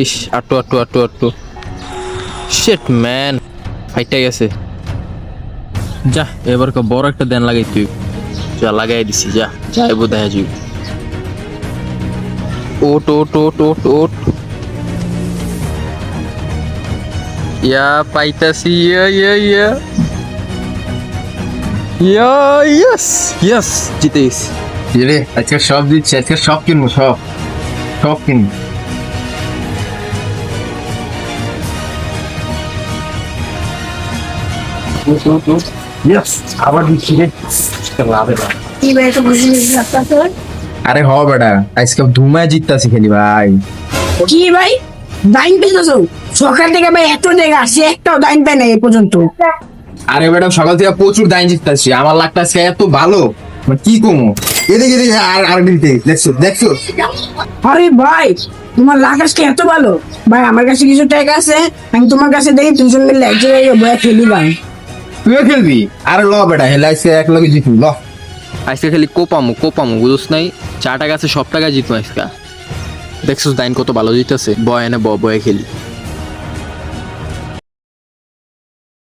ইস আটটু আটটু আটটু আটটু shit man ফাইটটা গেছে যা এবার বড় একটা দেন লাগাই তুই যা লাগাই দিছি যা যাইবো দেখা যাই ওট ওট ওট ওট ওট ইয়া পাইতাছি ইয়া ইয়া ইয়া ইয়া ইয়েস ইয়েস জিতে গেছি রে আজকে সব দিচ্ছে, আজকে সব কিনবো, সব সব কিনবো। আবার দিচ্ছি রে, লাভে লাভ। কি ভাই এত খুশি নিয়েছিস আপনার? আরে হ বেটা, আজকে ধুমায় জিততাছি খেলি ভাই। কি ভাই দাইন পেয়েছো? সকাল থেকে ভাই এত জায়গা আসছে, একটাও দাইন পায় না এই পর্যন্ত। আরে বেটা সকাল থেকে প্রচুর দাইন জিততাছি, আমার লাখটা আজকে এত ভালো মানে কি কমো। এদিকে এদিকে আর আর দিতে দেখছো দেখছো। আরে ভাই তোমার লাখ আজকে এত ভালো ভাই, আমার কাছে কিছু টাকা আছে, আমি তোমার কাছে দেখি দুজন মিলে এক জায়গায় বয়ে খেলি ভাই। তুইও খেলবি? আরে ল বেটা, হেলে আজকে এক লগে জিতু ল। আজকে খালি কোপামু বুঝোস নাই 4 টাকা আছে সব টাকা জিতবো আজকে দেখছিস দাইন কত ভালো জিতেছে বয় এনে বয়ে খেলি